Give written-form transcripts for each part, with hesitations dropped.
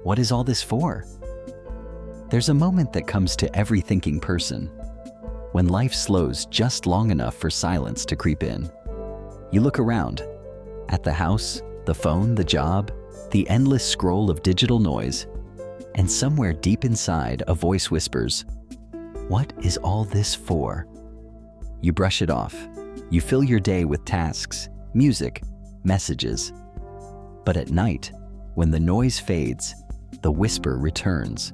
What is all this for? There's a moment that comes to every thinking person, when life slows just long enough for silence to creep in. You look around, at the house, the phone, the job, the endless scroll of digital noise, and somewhere deep inside a voice whispers, "What is all this for?" You brush it off. You fill your day with tasks, music, messages. But at night, when the noise fades, the whisper returns,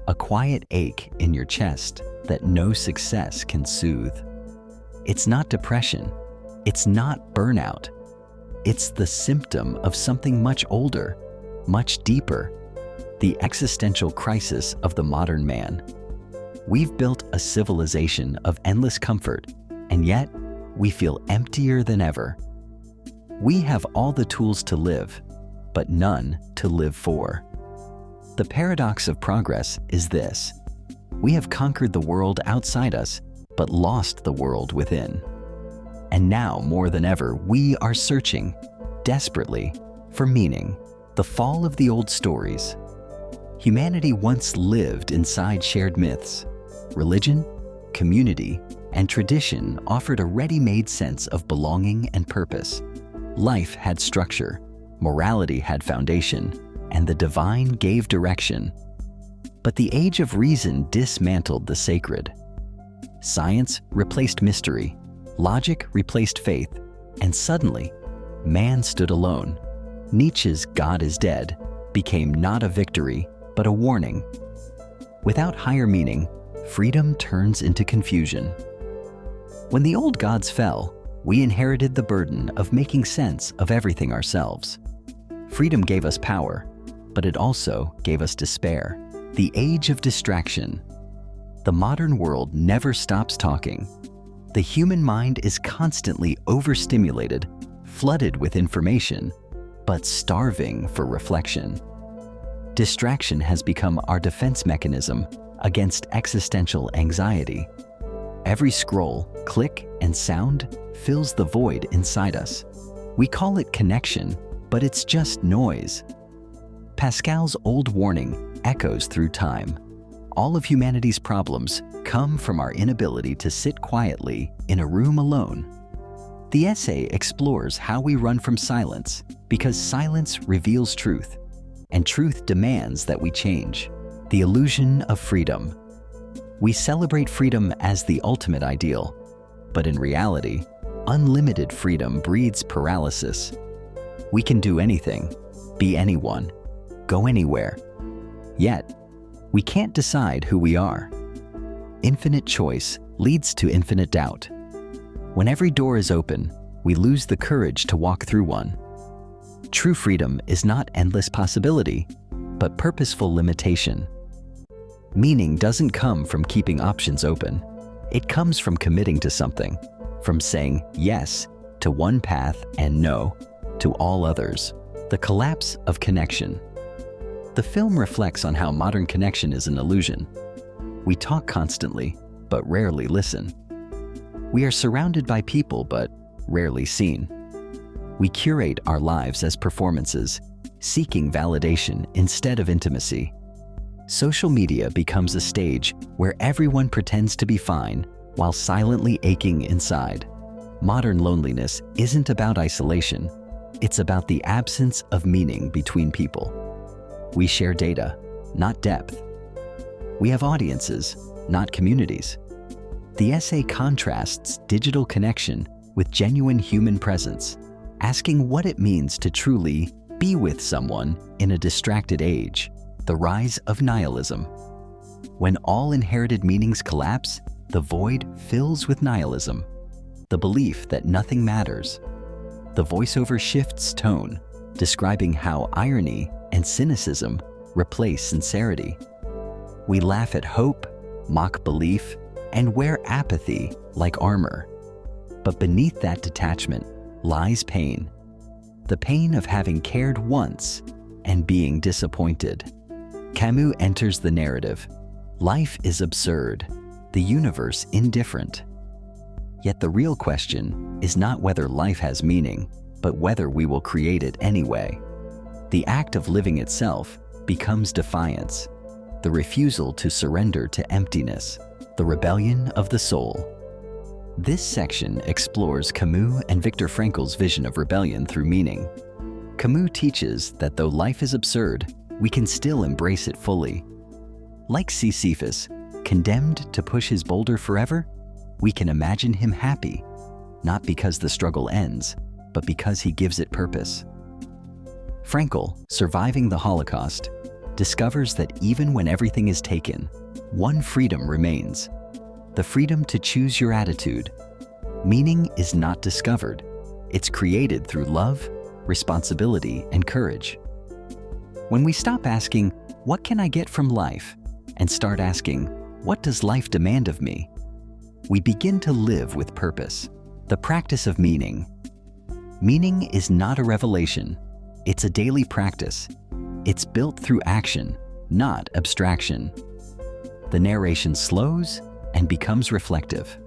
a quiet ache in your chest that no success can soothe. It's not depression. It's not burnout. It's the symptom of something much older, much deeper, the existential crisis of the modern man. We've built a civilization of endless comfort, and yet we feel emptier than ever. We have all the tools to live, but none to live for. The paradox of progress is this: we have conquered the world outside us, but lost the world within. And now, more than ever, we are searching, desperately, for meaning, the fall of the old stories. Humanity once lived inside shared myths. Religion, community, and tradition offered a ready-made sense of belonging and purpose. Life had structure, morality had foundation, and the divine gave direction. But the age of reason dismantled the sacred. Science replaced mystery, logic replaced faith, and suddenly, man stood alone. Nietzsche's "God is dead" became not a victory, but a warning. Without higher meaning, freedom turns into confusion. When the old gods fell, we inherited the burden of making sense of everything ourselves. Freedom gave us power, but it also gave us despair, the age of distraction. The modern world never stops talking. The human mind is constantly overstimulated, flooded with information, but starving for reflection. Distraction has become our defense mechanism against existential anxiety. Every scroll, click, and sound fills the void inside us. We call it connection, but it's just noise. Pascal's old warning echoes through time. All of humanity's problems come from our inability to sit quietly in a room alone. The essay explores how we run from silence, because silence reveals truth, and truth demands that we change. The illusion of freedom. We celebrate freedom as the ultimate ideal, but in reality, unlimited freedom breeds paralysis. We can do anything, be anyone, go anywhere. Yet, we can't decide who we are. Infinite choice leads to infinite doubt. When every door is open, we lose the courage to walk through one. True freedom is not endless possibility, but purposeful limitation. Meaning doesn't come from keeping options open. It comes from committing to something, from saying yes to one path and no to all others. The collapse of connection. The film reflects on how modern connection is an illusion. We talk constantly, but rarely listen. We are surrounded by people, but rarely seen. We curate our lives as performances, seeking validation instead of intimacy. Social media becomes a stage where everyone pretends to be fine while silently aching inside. Modern loneliness isn't about isolation. It's about the absence of meaning between people. We share data, not depth. We have audiences, not communities. The essay contrasts digital connection with genuine human presence, asking what it means to truly be with someone in a distracted age. The rise of nihilism. When all inherited meanings collapse, the void fills with nihilism, the belief that nothing matters. The voiceover shifts tone, describing how irony and cynicism replace sincerity. We laugh at hope, mock belief, and wear apathy like armor. But beneath that detachment lies pain. The pain of having cared once and being disappointed. Camus enters the narrative. Life is absurd, the universe indifferent. Yet the real question is not whether life has meaning, but whether we will create it anyway. The act of living itself becomes defiance, the refusal to surrender to emptiness, the rebellion of the soul. This section explores Camus and Viktor Frankl's vision of rebellion through meaning. Camus teaches that though life is absurd, we can still embrace it fully. Like Sisyphus, condemned to push his boulder forever, we can imagine him happy, not because the struggle ends, but because he gives it purpose. Frankl, surviving the Holocaust, discovers that even when everything is taken, one freedom remains: the freedom to choose your attitude. Meaning is not discovered, it's created through love, responsibility, and courage. When we stop asking, "What can I get from life?" and start asking, "What does life demand of me?" we begin to live with purpose. The practice of meaning. Meaning is not a revelation, it's a daily practice. It's built through action, not abstraction. The narration slows and becomes reflective.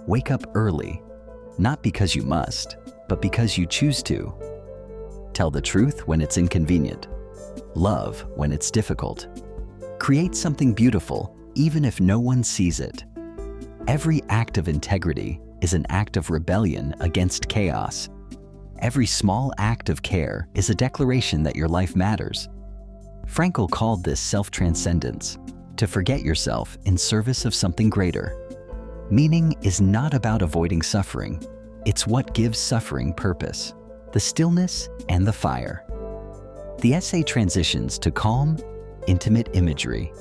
Wake up early, not because you must, but because you choose to. Tell the truth when it's inconvenient. Love when it's difficult. Create something beautiful, even if no one sees it. Every act of integrity is an act of rebellion against chaos. Every small act of care is a declaration that your life matters. Frankl called this self-transcendence, to forget yourself in service of something greater. Meaning is not about avoiding suffering, it's what gives suffering purpose, the stillness and the fire. The essay transitions to calm, intimate imagery.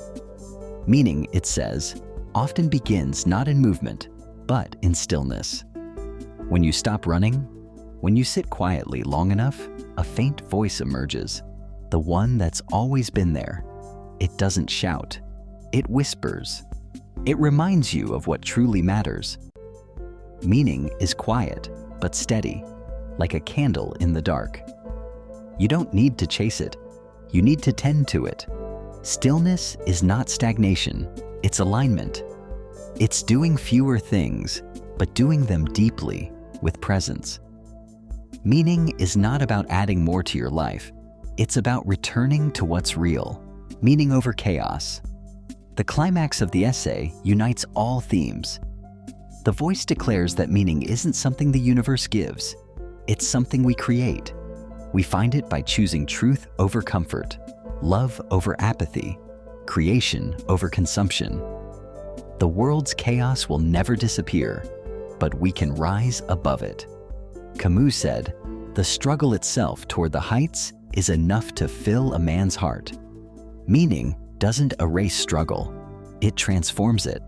Meaning, it says, often begins not in movement, but in stillness. When you stop running, when you sit quietly long enough, a faint voice emerges, the one that's always been there. It doesn't shout, it whispers. It reminds you of what truly matters. Meaning is quiet, but steady, like a candle in the dark. You don't need to chase it, you need to tend to it. Stillness is not stagnation, it's alignment. It's doing fewer things, but doing them deeply, with presence. Meaning is not about adding more to your life, it's about returning to what's real, meaning over chaos. The climax of the essay unites all themes. The voice declares that meaning isn't something the universe gives, it's something we create. We find it by choosing truth over comfort, love over apathy, creation over consumption. The world's chaos will never disappear, but we can rise above it. Camus said, "The struggle itself toward the heights is enough to fill a man's heart." Meaning doesn't erase struggle, it transforms it.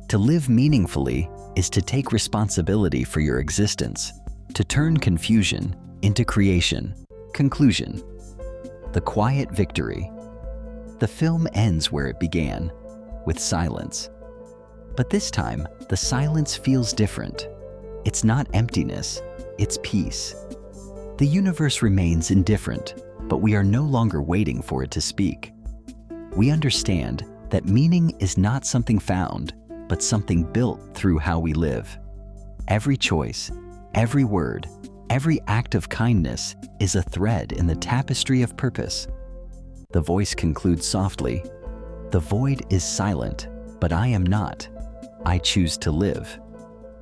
To live meaningfully is to take responsibility for your existence, to turn confusion into creation. Conclusion. The quiet victory. The film ends where it began, with silence. But this time, the silence feels different. It's not emptiness, it's peace. The universe remains indifferent, but we are no longer waiting for it to speak. We understand that meaning is not something found, but something built through how we live. Every choice, every word, every act of kindness is a thread in the tapestry of purpose. The voice concludes softly, "The void is silent, but I am not. I choose to live.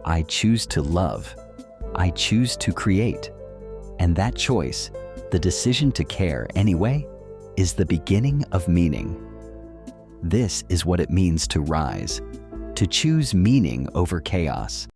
I choose to love. I choose to create." And that choice, the decision to care anyway, is the beginning of meaning. This is what it means to rise, to choose meaning over chaos.